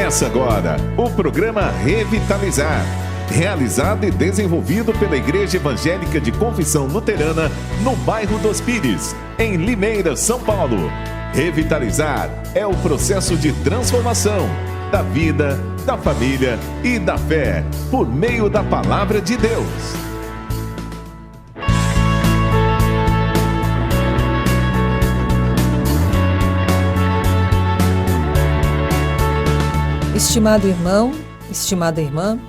Começa agora o programa Revitalizar, realizado e desenvolvido pela Igreja Evangélica de Confissão Luterana no bairro dos Pires, em Limeira, São Paulo. Revitalizar é o processo de transformação da vida, da família e da fé, por meio da Palavra de Deus. Estimado irmão, estimada irmã,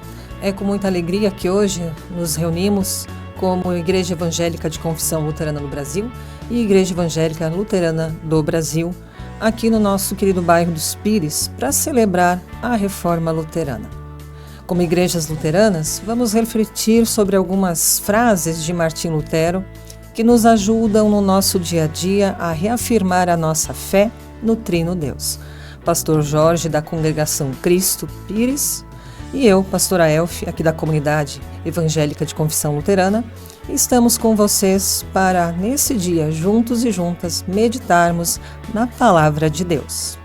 é com muita alegria que hoje nos reunimos como Igreja Evangélica de Confissão Luterana no Brasil e Igreja Evangélica Luterana do Brasil, aqui no nosso querido bairro dos Pires, para celebrar a Reforma Luterana. Como igrejas luteranas, vamos refletir sobre algumas frases de Martim Lutero que nos ajudam no nosso dia a dia a reafirmar a nossa fé no Trino Deus. Pastor Jorge, da Congregação Cristo Pires, e eu, pastora Elfi, aqui da Comunidade Evangélica de Confissão Luterana, estamos com vocês para, nesse dia, juntos e juntas, meditarmos na Palavra de Deus.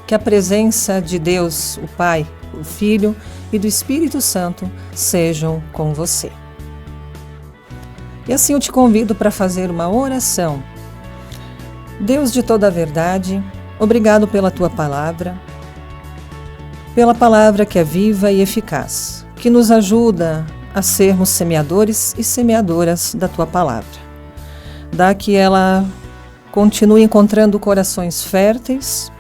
Que a presença de Deus, o Pai, o Filho e do Espírito Santo sejam com você. E assim eu te convido para fazer uma oração. Deus de toda a verdade, obrigado pela Tua Palavra, pela Palavra que é viva e eficaz, que nos ajuda a sermos semeadores e semeadoras da Tua Palavra. Dá que ela continue encontrando corações férteis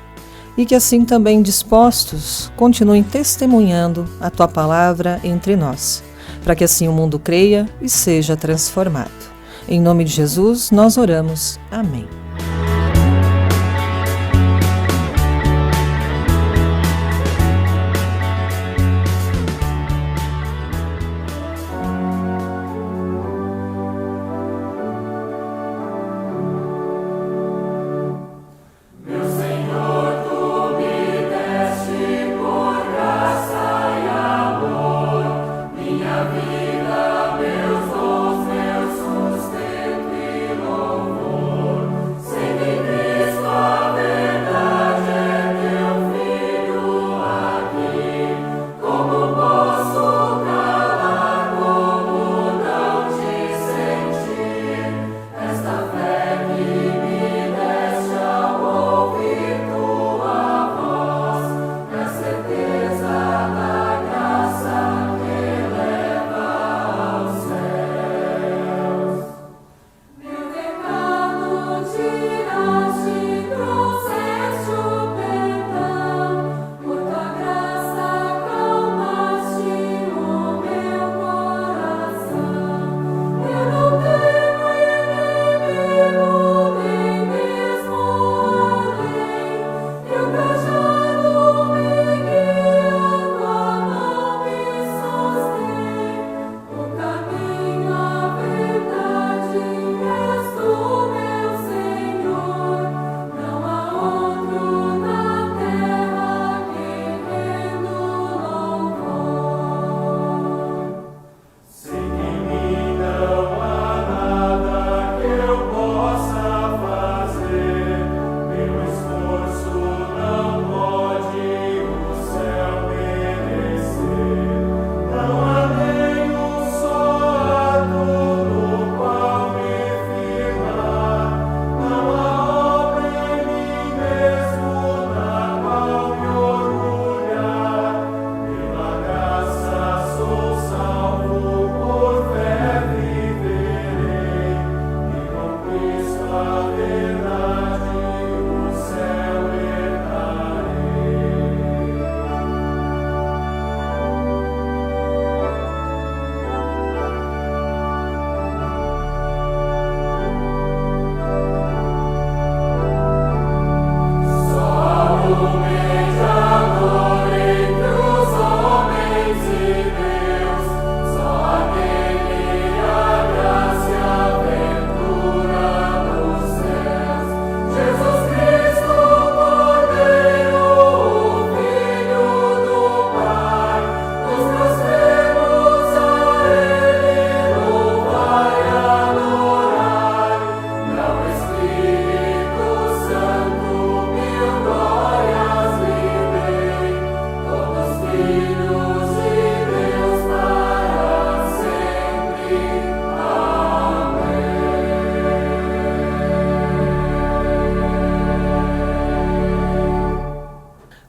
e que assim também dispostos continuem testemunhando a Tua Palavra entre nós, para que assim o mundo creia e seja transformado. Em nome de Jesus nós oramos. Amém.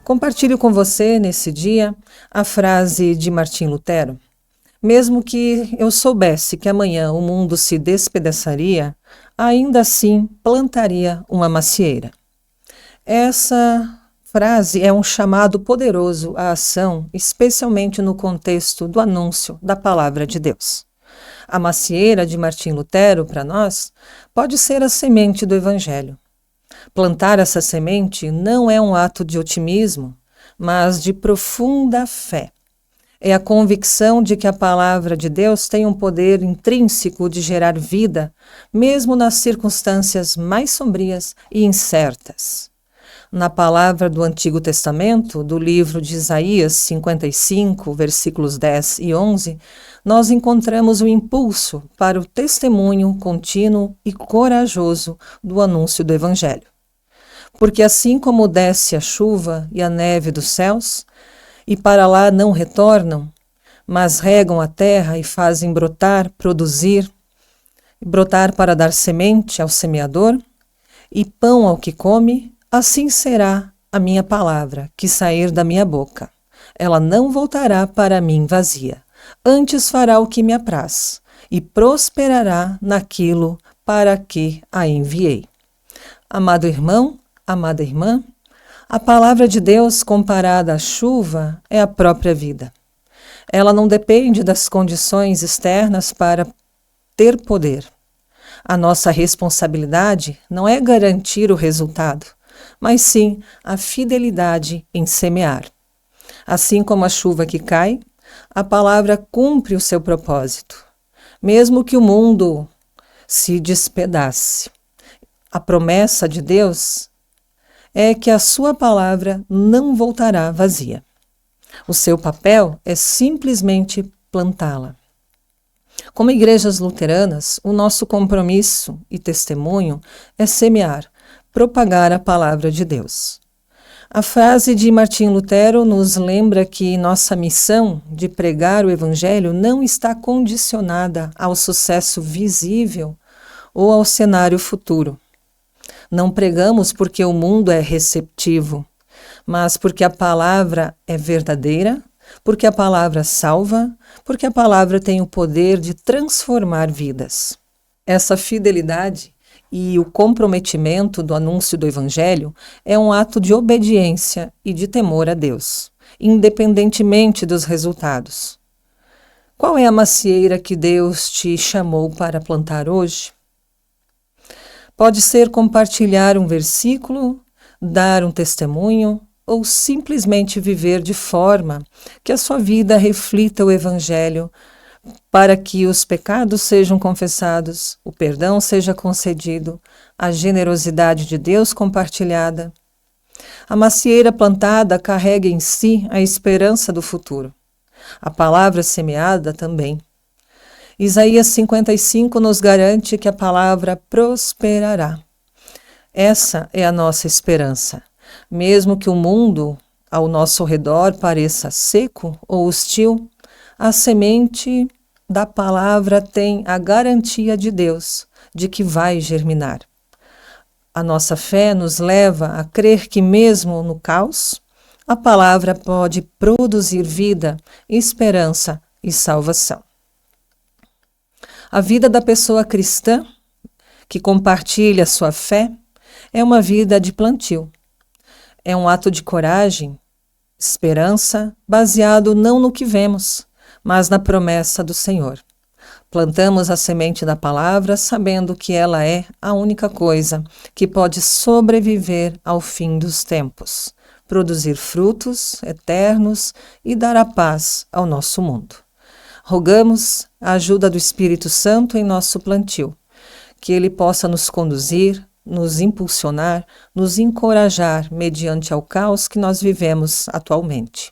Compartilho com você, nesse dia, a frase de Martim Lutero. Mesmo que eu soubesse que amanhã o mundo se despedaçaria, ainda assim plantaria uma macieira. Essa frase é um chamado poderoso à ação, especialmente no contexto do anúncio da palavra de Deus. A macieira de Martim Lutero, para nós, pode ser a semente do Evangelho. Plantar essa semente não é um ato de otimismo, mas de profunda fé. É a convicção de que a palavra de Deus tem um poder intrínseco de gerar vida, mesmo nas circunstâncias mais sombrias e incertas. Na palavra do Antigo Testamento, do livro de Isaías 55, versículos 10 e 11, nós encontramos o impulso para o testemunho contínuo e corajoso do anúncio do Evangelho. Porque assim como desce a chuva e a neve dos céus, e para lá não retornam, mas regam a terra e fazem brotar, produzir, brotar para dar semente ao semeador e pão ao que come, assim será a minha palavra que sair da minha boca. Ela não voltará para mim vazia, antes fará o que me apraz e prosperará naquilo para que a enviei. Amado irmão, amada irmã, a palavra de Deus comparada à chuva é a própria vida. Ela não depende das condições externas para ter poder. A nossa responsabilidade não é garantir o resultado, mas sim a fidelidade em semear. Assim como a chuva que cai, a palavra cumpre o seu propósito, mesmo que o mundo se despedace. A promessa de Deus é que a sua palavra não voltará vazia. O seu papel é simplesmente plantá-la. Como igrejas luteranas, o nosso compromisso e testemunho é semear, propagar a palavra de Deus. A frase de Martim Lutero nos lembra que nossa missão de pregar o Evangelho não está condicionada ao sucesso visível ou ao cenário futuro. Não pregamos porque o mundo é receptivo, mas porque a palavra é verdadeira, porque a palavra salva, porque a palavra tem o poder de transformar vidas. Essa fidelidade e o comprometimento do anúncio do Evangelho é um ato de obediência e de temor a Deus, independentemente dos resultados. Qual é a macieira que Deus te chamou para plantar hoje? Pode ser compartilhar um versículo, dar um testemunho ou simplesmente viver de forma que a sua vida reflita o Evangelho para que os pecados sejam confessados, o perdão seja concedido, a generosidade de Deus compartilhada. A macieira plantada carrega em si a esperança do futuro. A palavra semeada também. Isaías 55 nos garante que a palavra prosperará. Essa é a nossa esperança. Mesmo que o mundo ao nosso redor pareça seco ou hostil, a semente da palavra tem a garantia de Deus de que vai germinar. A nossa fé nos leva a crer que mesmo no caos, a palavra pode produzir vida, esperança e salvação. A vida da pessoa cristã, que compartilha sua fé, é uma vida de plantio. É um ato de coragem, esperança, baseado não no que vemos, mas na promessa do Senhor. Plantamos a semente da palavra sabendo que ela é a única coisa que pode sobreviver ao fim dos tempos, produzir frutos eternos e dar a paz ao nosso mundo. Rogamos a ajuda do Espírito Santo em nosso plantio, que ele possa nos conduzir, nos impulsionar, nos encorajar mediante ao caos que nós vivemos atualmente.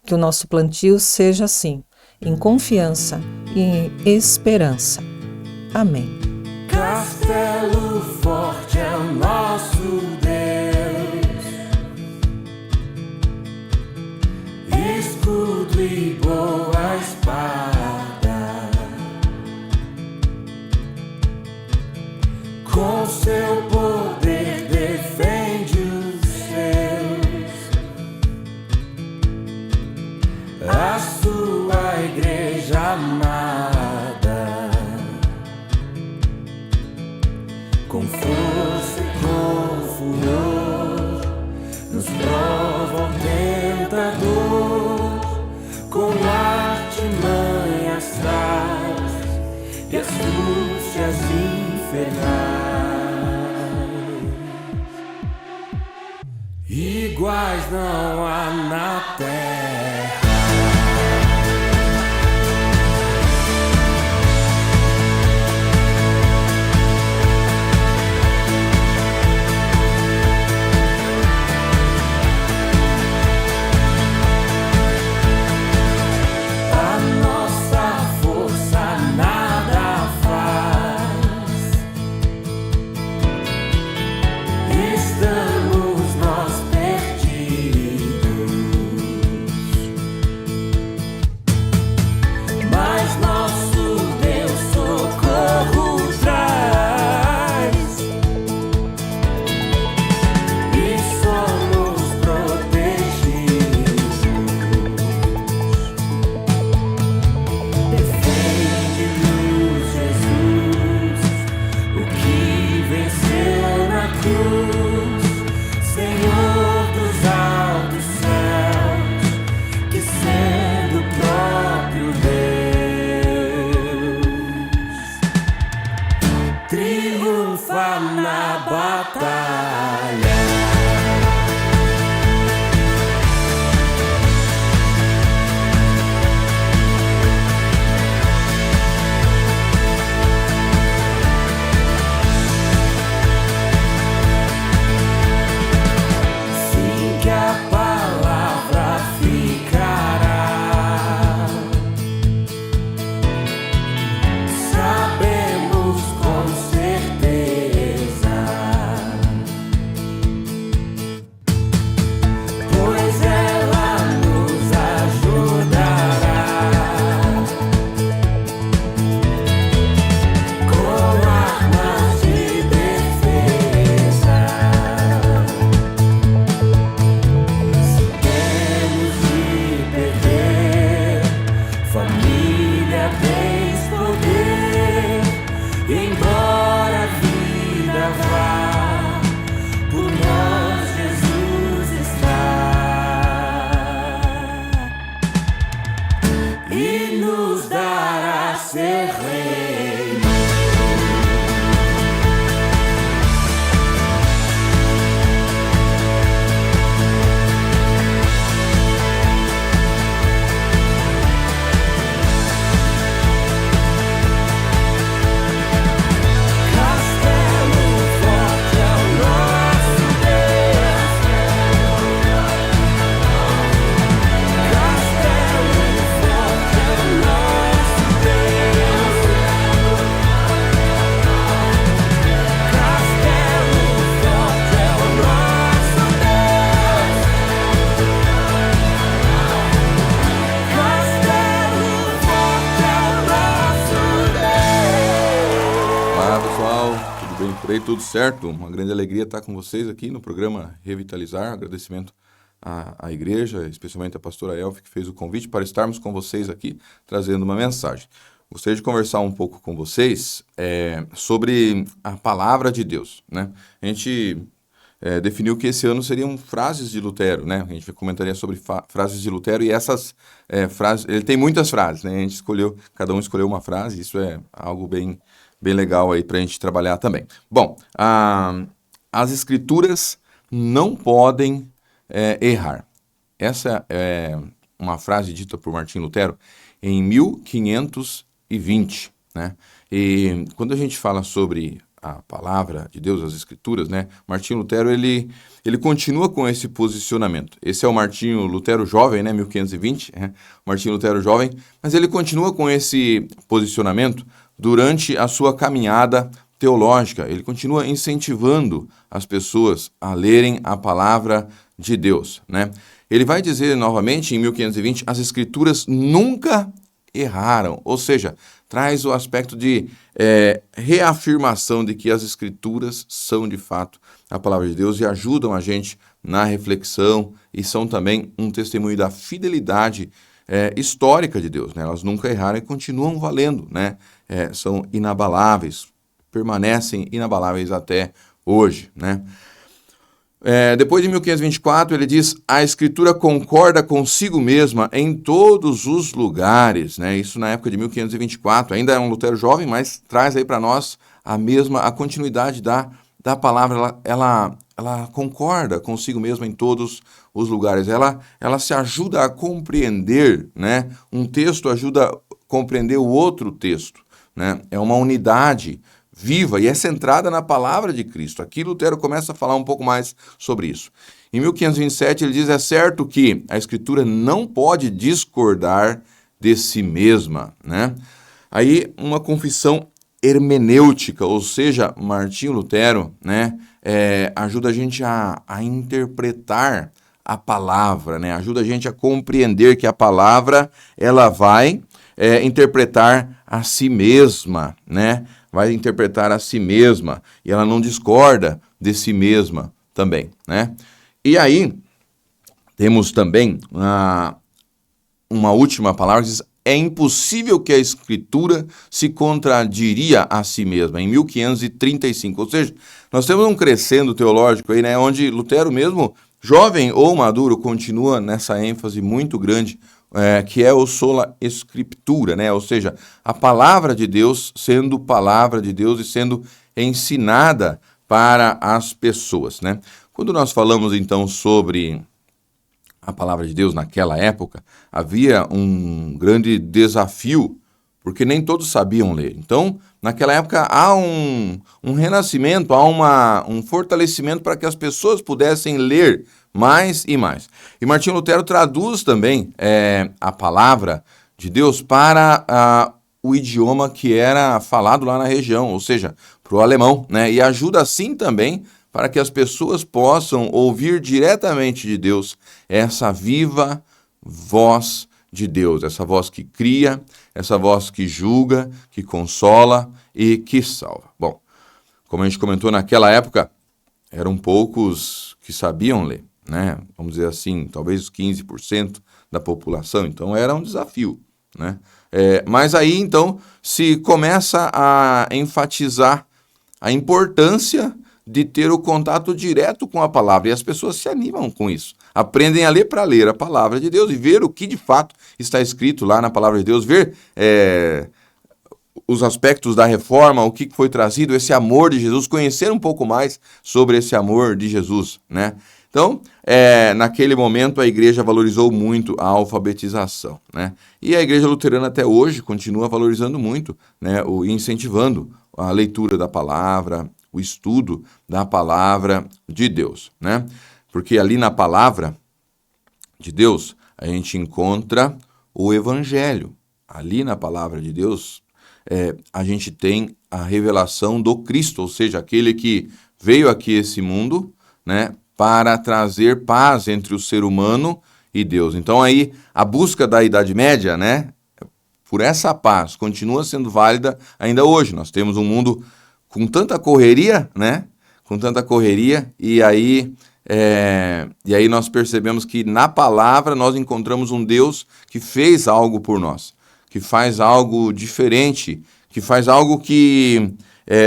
Que o nosso plantio seja assim, em confiança e em esperança. Amém. Castelo forte é o nosso Deus, escudo e boa espada, com seu poder defende os seus. matador, com artimanhas traz e astúcias infernais. Iguais não há na terra. Triunfa na batalha. Sim, que a palavra ficará. Sabemos com certeza, pois ela nos ajudará com armas de defesa. Se temos de perder família, bens, poder, embora a vida vá, por nós Jesus está e nos dará ser reino. Castelo forte é o nosso Deus. Castelo forte é o nosso Deus. Castelo forte é o nosso Deus. Castelo forte é o nosso Deus. Olá pessoal, tudo bem por aí? Tudo certo? Uma grande alegria estar com vocês aqui no programa Revitalizar. Agradecimento à igreja, especialmente à pastora Elfi, que fez o convite para estarmos com vocês aqui, trazendo uma mensagem. Gostaria de conversar um pouco com vocês sobre a palavra de Deus, né? A gente definiu que esse ano seriam frases de Lutero, né? A gente comentaria sobre frases de Lutero e essas frases, ele tem muitas frases, né? A gente escolheu, cada um escolheu uma frase, isso é algo bem legal aí para a gente trabalhar também. Bom, as escrituras não podem errar. Essa é uma frase dita por Martim Lutero em 1520, né? E quando a gente fala sobre a palavra de Deus, as escrituras, né? Martinho Lutero, ele continua com esse posicionamento. Esse é o Martinho Lutero jovem, né? 1520, Martinho Lutero jovem, mas ele continua com esse posicionamento durante a sua caminhada teológica. Ele continua incentivando as pessoas a lerem a palavra de Deus, né? Ele vai dizer novamente em 1520, as escrituras nunca erraram, ou seja, traz o aspecto de reafirmação de que as escrituras são de fato a palavra de Deus e ajudam a gente na reflexão e são também um testemunho da fidelidade histórica de Deus, né? Elas nunca erraram e continuam valendo, né? São inabaláveis, permanecem inabaláveis até hoje, né? Depois de 1524, ele diz: a Escritura concorda consigo mesma em todos os lugares, né? Isso na época de 1524. Ainda é um Lutero jovem, mas traz aí para nós a continuidade da palavra. Ela concorda consigo mesma em todos os lugares. Ela se ajuda a compreender, né? Um texto ajuda a compreender o outro texto, né? É uma unidade viva e é centrada na palavra de Cristo. Aqui Lutero começa a falar um pouco mais sobre isso. Em 1527 ele diz: é certo que a Escritura não pode discordar de si mesma, né? Aí uma confissão hermenêutica, ou seja, Martinho Lutero, né, ajuda a gente a interpretar a palavra, né? Ajuda a gente a compreender que a palavra ela vai interpretar a si mesma, né? Vai interpretar a si mesma, e ela não discorda de si mesma também, né? E aí, temos também uma última palavra que diz: é impossível que a Escritura se contradiria a si mesma, em 1535. Ou seja, nós temos um crescendo teológico aí, né? Onde Lutero mesmo, jovem ou maduro, continua nessa ênfase muito grande, que é o sola scriptura, né? Ou seja, a palavra de Deus sendo palavra de Deus e sendo ensinada para as pessoas, né? Quando nós falamos então sobre a palavra de Deus naquela época, havia um grande desafio, porque nem todos sabiam ler. Então, naquela época há um renascimento, há um fortalecimento para que as pessoas pudessem ler mais e mais. E Martinho Lutero traduz também a palavra de Deus para o idioma que era falado lá na região, ou seja, para o alemão, né? E ajuda assim também para que as pessoas possam ouvir diretamente de Deus essa viva voz de Deus, essa voz que cria, essa voz que julga, que consola e que salva. Bom, como a gente comentou, naquela época eram poucos que sabiam ler, né? Vamos dizer assim, talvez 15% da população, então era um desafio, né? Mas aí então se começa a enfatizar a importância de ter o contato direto com a palavra, e as pessoas se animam com isso. Aprendem a ler para ler a palavra de Deus e ver o que de fato está escrito lá na palavra de Deus, ver os aspectos da reforma, o que foi trazido, esse amor de Jesus, conhecer um pouco mais sobre esse amor de Jesus, né? Então, naquele momento a igreja valorizou muito a alfabetização, né? E a igreja luterana até hoje continua valorizando muito, né, e incentivando a leitura da palavra, o estudo da palavra de Deus, né? Porque ali na palavra de Deus a gente encontra o evangelho. Ali na palavra de Deus a gente tem a revelação do Cristo, ou seja, aquele que veio aqui a esse mundo, né, para trazer paz entre o ser humano e Deus. Então aí a busca da Idade Média, né, por essa paz continua sendo válida ainda hoje. Nós temos um mundo com tanta correria, né? Com tanta correria, e aí nós percebemos que na palavra nós encontramos um Deus que fez algo por nós, que faz algo diferente, que faz algo que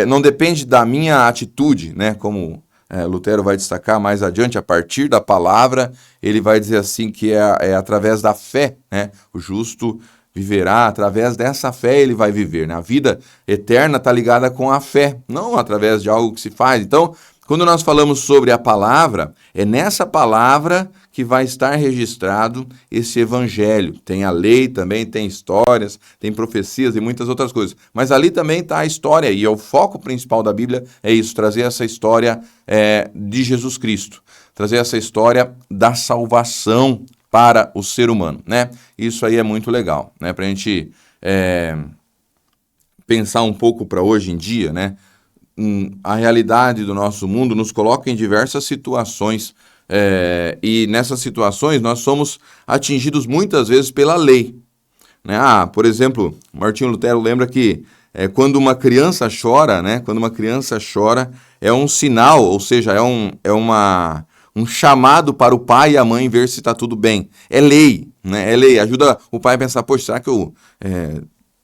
não depende da minha atitude, né? Como Lutero vai destacar mais adiante, a partir da palavra, ele vai dizer assim que é através da fé, né? O justo viverá, através dessa fé ele vai viver, né? A vida eterna está ligada com a fé, não através de algo que se faz. Então, quando nós falamos sobre a palavra, é nessa palavra que vai estar registrado esse evangelho. Tem a lei também, tem histórias, tem profecias e muitas outras coisas. Mas ali também está a história, e o foco principal da Bíblia é isso, trazer essa história de Jesus Cristo, trazer essa história da salvação para o ser humano, né? Isso aí é muito legal, né? Para a gente pensar um pouco para hoje em dia, né? A realidade do nosso mundo nos coloca em diversas situações, e nessas situações nós somos atingidos muitas vezes pela lei, né? Por exemplo, Martinho Lutero lembra que quando uma criança chora, né? Quando uma criança chora é um sinal, ou seja, é um chamado para o pai e a mãe ver se está tudo bem. É lei, né? É lei. Ajuda o pai a pensar, poxa, será que eu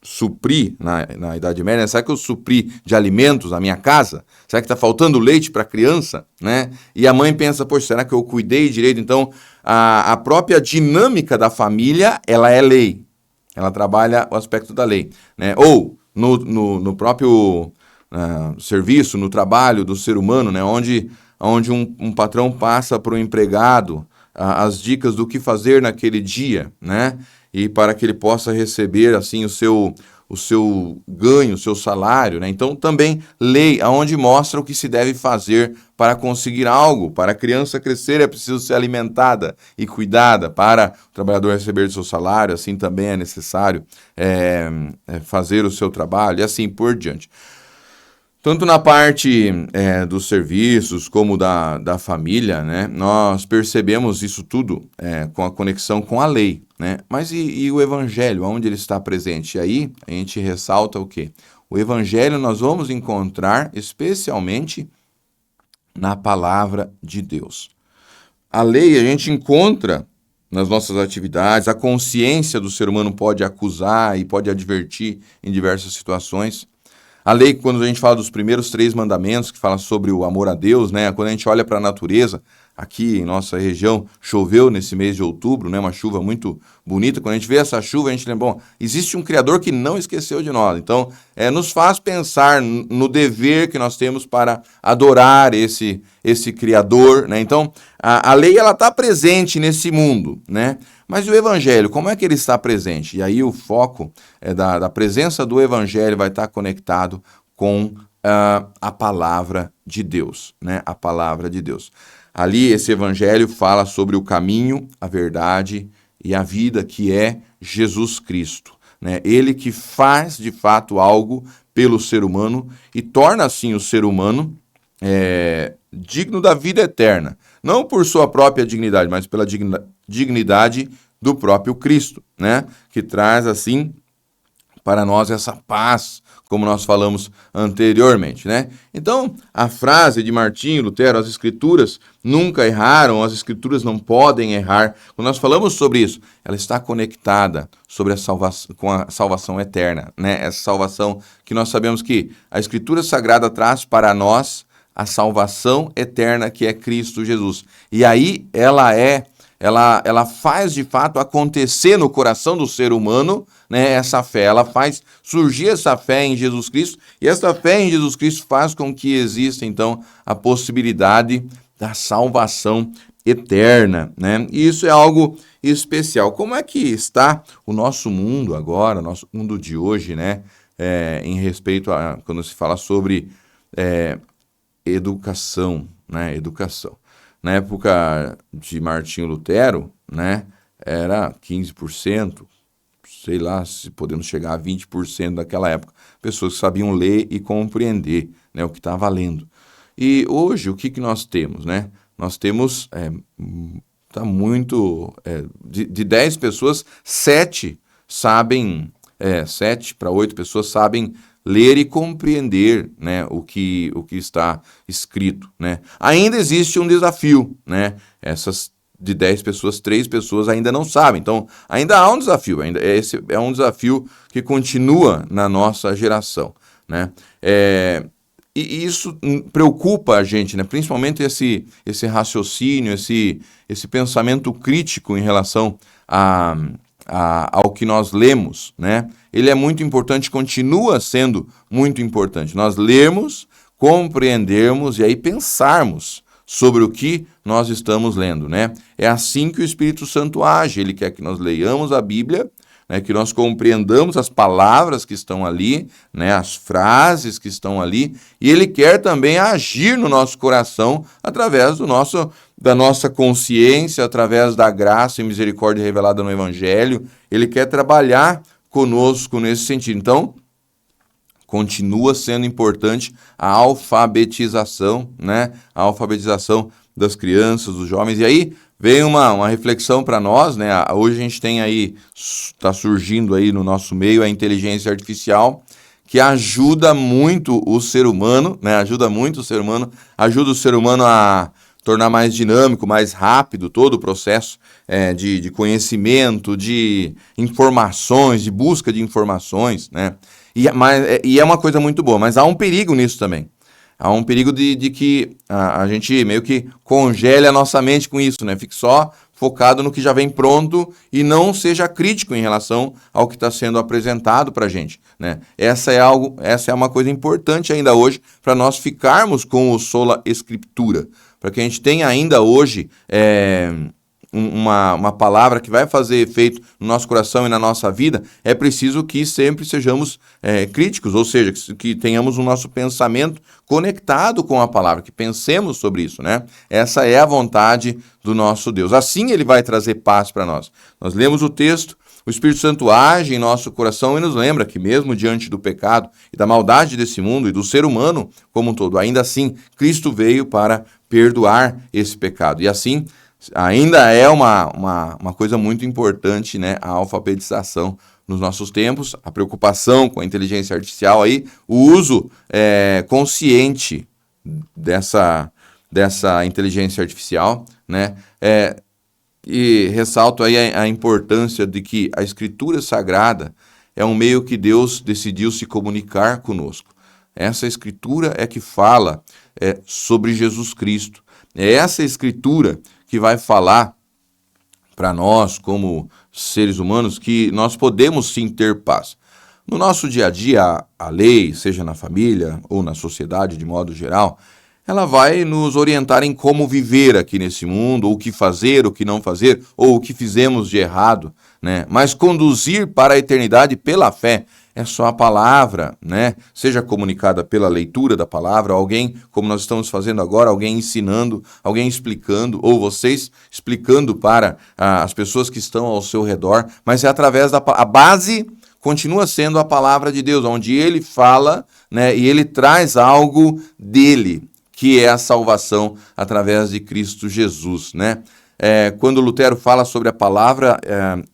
suprir na Idade Média, será que eu supri de alimentos na minha casa? Será que está faltando leite para a criança? Né? E a mãe pensa, poxa, será que eu cuidei direito? Então, a própria dinâmica da família, ela é lei. Ela trabalha o aspecto da lei. Né? Ou no próprio serviço, no trabalho do ser humano, né? onde um patrão passa para o empregado as dicas do que fazer naquele dia, né? E para que ele possa receber assim o seu ganho, o seu salário, né? Então também lei, aonde mostra o que se deve fazer para conseguir algo. Para a criança crescer é preciso ser alimentada e cuidada. Para o trabalhador receber o seu salário, assim também é necessário fazer o seu trabalho e assim por diante. Tanto na parte dos serviços como da família, né, nós percebemos isso tudo com a conexão com a lei. Né? Mas e o Evangelho, onde ele está presente? E aí a gente ressalta o quê? O Evangelho nós vamos encontrar especialmente na palavra de Deus. A lei a gente encontra nas nossas atividades, a consciência do ser humano pode acusar e pode advertir em diversas situações. A lei, quando a gente fala dos primeiros 3 mandamentos, que fala sobre o amor a Deus, né? Quando a gente olha para a natureza, aqui em nossa região, choveu nesse mês de outubro, né? Uma chuva muito bonita. Quando a gente vê essa chuva, a gente lembra, bom, existe um Criador que não esqueceu de nós. Então, nos faz pensar no dever que nós temos para adorar esse Criador, né? Então, a lei, ela está presente nesse mundo, né? Mas e o Evangelho, como é que ele está presente? E aí o foco da presença do Evangelho vai estar conectado com a palavra de Deus, né? A palavra de Deus. Ali esse Evangelho fala sobre o caminho, a verdade e a vida, que é Jesus Cristo, né? Ele que faz de fato algo pelo ser humano e torna assim o ser humano digno da vida eterna. Não por sua própria dignidade, mas pela dignidade do próprio Cristo, né? Que traz, assim, para nós essa paz, como nós falamos anteriormente, né? Então, a frase de Martinho Lutero, as Escrituras nunca erraram, as Escrituras não podem errar. Quando nós falamos sobre isso, ela está conectada sobre com a salvação eterna, né? Essa salvação que nós sabemos que a Escritura Sagrada traz para nós a salvação eterna, que é Cristo Jesus. E aí ela faz de fato acontecer no coração do ser humano, né, essa fé. Ela faz surgir essa fé em Jesus Cristo, e essa fé em Jesus Cristo faz com que exista então a possibilidade da salvação eterna, né? E isso é algo especial. Como é que está o nosso mundo agora, o nosso mundo de hoje, né, em respeito a quando se fala sobre educação, né? Educação. Na época de Martinho Lutero, né, era 15%, sei lá se podemos chegar a 20% daquela época, pessoas que sabiam ler e compreender, né, o que estava lendo. E hoje, o que nós temos, né? Nós temos, de 10 pessoas, 7 sabem, 7 para 8 pessoas sabem ler e compreender, né, o que está escrito, né? Ainda existe um desafio, né? Essas de 10 pessoas, 3 pessoas ainda não sabem. Então, ainda há um desafio. Esse é um desafio que continua na nossa geração, né? E isso preocupa a gente, né? Principalmente esse raciocínio, esse pensamento crítico em relação ao que nós lemos, né? Ele é muito importante, continua sendo muito importante. Nós lermos, compreendermos e aí pensarmos sobre o que nós estamos lendo, né? É assim que o Espírito Santo age. Ele quer que nós leiamos a Bíblia, né? Que nós compreendamos as palavras que estão ali, né? As frases que estão ali, e ele quer também agir no nosso coração através da nossa consciência, através da graça e misericórdia revelada no Evangelho. Ele quer trabalhar conosco nesse sentido. Então, continua sendo importante a alfabetização, né? A alfabetização das crianças, dos jovens. E aí vem uma reflexão para nós, né? Hoje a gente tem aí, está surgindo aí no nosso meio a inteligência artificial, que ajuda muito o ser humano, né? Ajuda o ser humano a tornar mais dinâmico, mais rápido todo o processo de conhecimento, de informações, de busca de informações, né? E é uma coisa muito boa, mas há um perigo nisso também. Há um perigo de que a gente meio que congele a nossa mente com isso, né? Fique só focado no que já vem pronto e não seja crítico em relação ao que está sendo apresentado para a gente, né? Essa é uma coisa importante ainda hoje para nós ficarmos com o sola escritura, para que a gente tenha ainda hoje uma palavra que vai fazer efeito no nosso coração e na nossa vida. É preciso que sempre sejamos críticos, ou seja, que tenhamos o nosso pensamento conectado com a palavra, que pensemos sobre isso, né? Essa é a vontade do nosso Deus. Assim ele vai trazer paz para nós. Nós lemos o texto, o Espírito Santo age em nosso coração e nos lembra que mesmo diante do pecado e da maldade desse mundo e do ser humano como um todo, ainda assim, Cristo veio para perdoar esse pecado. E assim, ainda é uma coisa muito importante, né, a alfabetização nos nossos tempos, a preocupação com a inteligência artificial aí, o uso consciente dessa inteligência artificial, né, e ressalto aí a importância de que a Escritura Sagrada é um meio que Deus decidiu se comunicar conosco. Essa Escritura é que fala sobre Jesus Cristo. É essa Escritura que vai falar para nós, como seres humanos, que nós podemos sim ter paz. No nosso dia a dia, a lei, seja na família ou na sociedade de modo geral, ela vai nos orientar em como viver aqui nesse mundo, ou o que fazer, o que não fazer, ou o que fizemos de errado, né? Mas conduzir para a eternidade pela fé é só a palavra, né? Seja comunicada pela leitura da palavra, alguém, como nós estamos fazendo agora, alguém ensinando, alguém explicando, ou vocês explicando para as pessoas que estão ao seu redor, mas é através a base continua sendo a palavra de Deus, onde ele fala, né? E ele traz algo dele, que é a salvação através de Cristo Jesus, né? Quando Lutero fala sobre a palavra,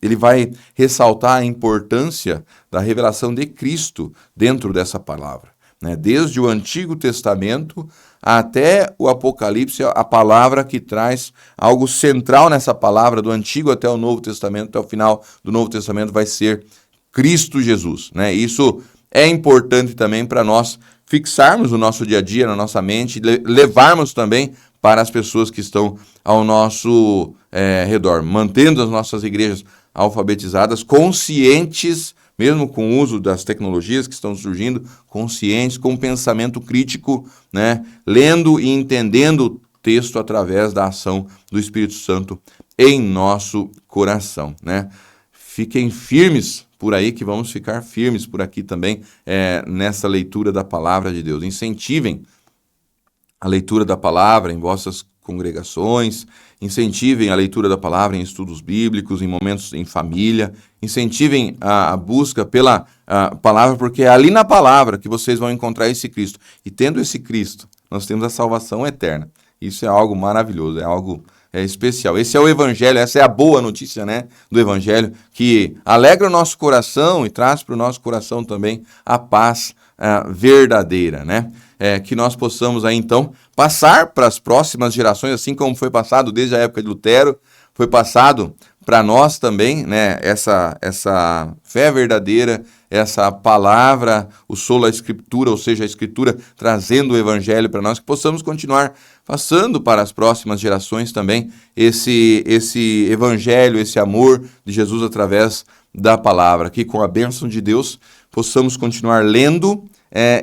ele vai ressaltar a importância da revelação de Cristo dentro dessa palavra, né? Desde o Antigo Testamento até o Apocalipse, a palavra que traz algo central nessa palavra, do Antigo até o Novo Testamento, até o final do Novo Testamento, vai ser Cristo Jesus, né? Isso é importante também para nós fixarmos o nosso dia a dia na nossa mente, levarmos também para as pessoas que estão ao nosso redor, mantendo as nossas igrejas alfabetizadas, conscientes, mesmo com o uso das tecnologias que estão surgindo, conscientes, com pensamento crítico, né? Lendo e entendendo o texto através da ação do Espírito Santo em nosso coração, né? Fiquem firmes por aí, que vamos ficar firmes por aqui também nessa leitura da palavra de Deus. Incentivem a leitura da palavra em vossas congregações, incentivem a leitura da palavra em estudos bíblicos, em momentos em família, incentivem a busca pela palavra, porque é ali na palavra que vocês vão encontrar esse Cristo. E tendo esse Cristo, nós temos a salvação eterna. Isso é algo maravilhoso, é algo especial. Esse é o Evangelho, essa é a boa notícia, né, do Evangelho, que alegra o nosso coração e traz para o nosso coração também a paz verdadeira, né? Que nós possamos aí então passar para as próximas gerações, assim como foi passado desde a época de Lutero, foi passado para nós também, né, essa fé verdadeira, essa palavra, o sola escritura, ou seja, a Escritura trazendo o Evangelho para nós, que possamos continuar passando para as próximas gerações também esse Evangelho, esse amor de Jesus através da palavra, que com a bênção de Deus possamos continuar lendo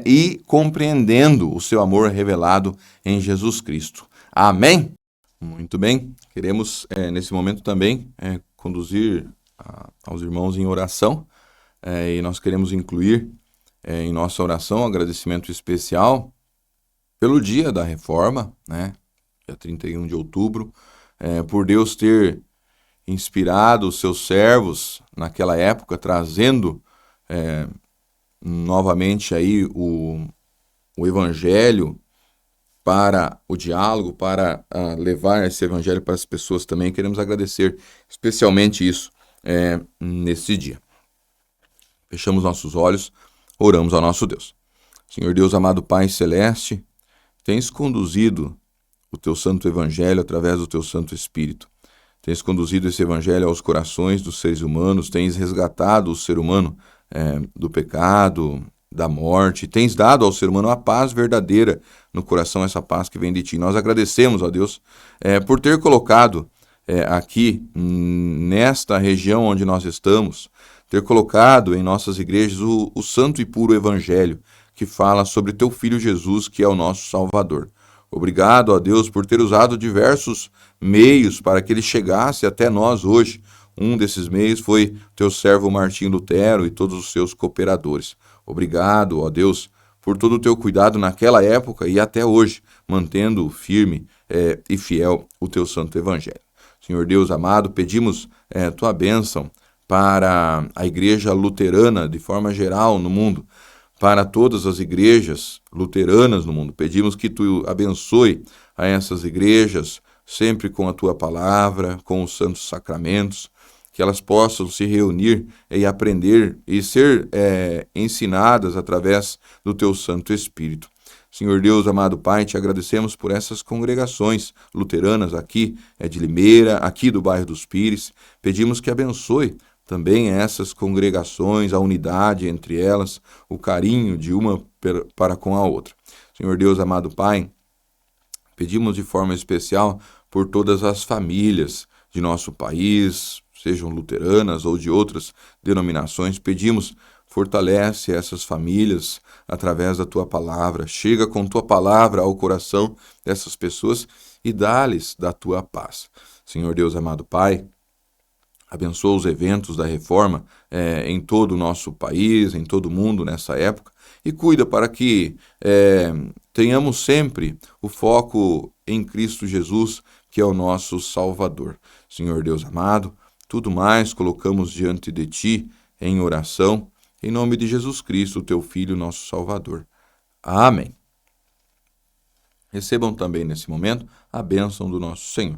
e compreendendo o seu amor revelado em Jesus Cristo. Amém? Muito bem, queremos nesse momento também conduzir aos irmãos em oração, e nós queremos incluir em nossa oração um agradecimento especial pelo dia da reforma, né, dia 31 de outubro, por Deus ter inspirado os seus servos naquela época, trazendo novamente aí o Evangelho para o diálogo, para levar esse Evangelho para as pessoas também. Queremos agradecer especialmente isso nesse dia. Fechamos nossos olhos, oramos ao nosso Deus. Senhor Deus, amado Pai Celeste, tens conduzido o o teu santo evangelho através do teu santo Espírito. Tens conduzido esse evangelho aos corações dos seres humanos, tens resgatado o ser humano do pecado, da morte, tens dado ao ser humano a paz verdadeira no coração, essa paz que vem de ti. Nós agradecemos, ó Deus, por ter colocado aqui, nesta região onde nós estamos, ter colocado em nossas igrejas o santo e puro evangelho que fala sobre teu Filho Jesus, que é o nosso Salvador. Obrigado, ó Deus, por ter usado diversos meios para que ele chegasse até nós hoje. Um desses meios foi teu servo Martinho Lutero e todos os seus cooperadores. Obrigado, ó Deus, por todo o teu cuidado naquela época e até hoje, mantendo firme e fiel o teu santo evangelho. Senhor Deus amado, pedimos tua bênção para a igreja luterana de forma geral no mundo, para todas as igrejas luteranas no mundo. Pedimos que tu abençoe a essas igrejas, sempre com a tua palavra, com os santos sacramentos, que elas possam se reunir e aprender e ser ensinadas através do teu Santo Espírito. Senhor Deus, amado Pai, te agradecemos por essas congregações luteranas aqui de Limeira, aqui do bairro dos Pires. Pedimos que abençoe também essas congregações, a unidade entre elas, o carinho de uma para com a outra. Senhor Deus, amado Pai, pedimos de forma especial por todas as famílias de nosso país, sejam luteranas ou de outras denominações. Pedimos, fortalece essas famílias através da tua palavra. Chega com tua palavra ao coração dessas pessoas e dá-lhes da tua paz. Senhor Deus, amado Pai, abençoa os eventos da reforma em todo o nosso país, em todo o mundo nessa época, e cuida para que tenhamos sempre o foco em Cristo Jesus, que é o nosso Salvador. Senhor Deus amado, tudo mais colocamos diante de Ti em oração, em nome de Jesus Cristo, Teu Filho, nosso Salvador. Amém. Recebam também nesse momento a bênção do nosso Senhor.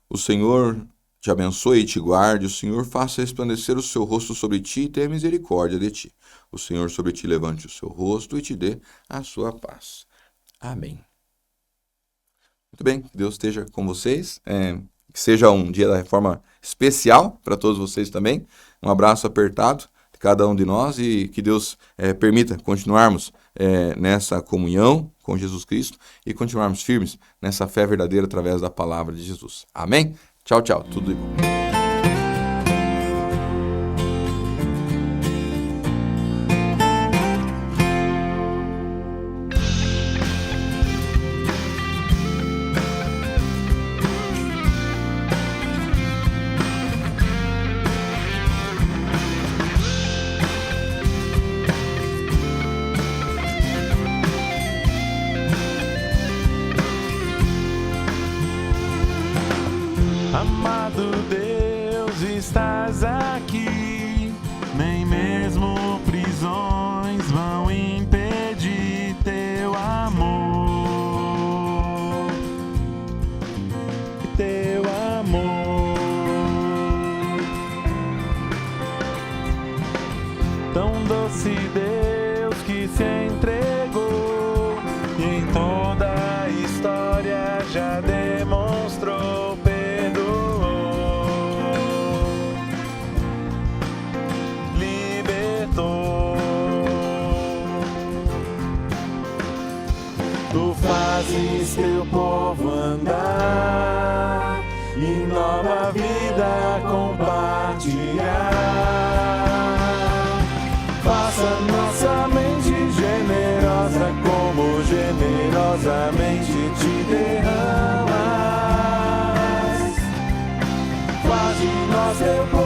O Senhor te abençoe e te guarde, o Senhor faça resplandecer o seu rosto sobre ti e tenha misericórdia de ti. O Senhor sobre ti levante o seu rosto e te dê a sua paz. Amém. Muito bem, que Deus esteja com vocês, que seja um dia da reforma especial para todos vocês também. Um abraço apertado de cada um de nós e que Deus permita continuarmos nessa comunhão com Jesus Cristo e continuarmos firmes nessa fé verdadeira através da palavra de Jesus. Amém? Tchau, tchau. Tudo de bom. Amado Deus, estás aqui, nem mesmo prisões vão impedir teu amor, teu amor. Tão doce Deus que se entregou e em toda a história já demonstrou. Tu fazes teu povo andar e nova vida compartilhar. Faça nossa mente generosa como generosamente te derramas. Faz de nós teu povo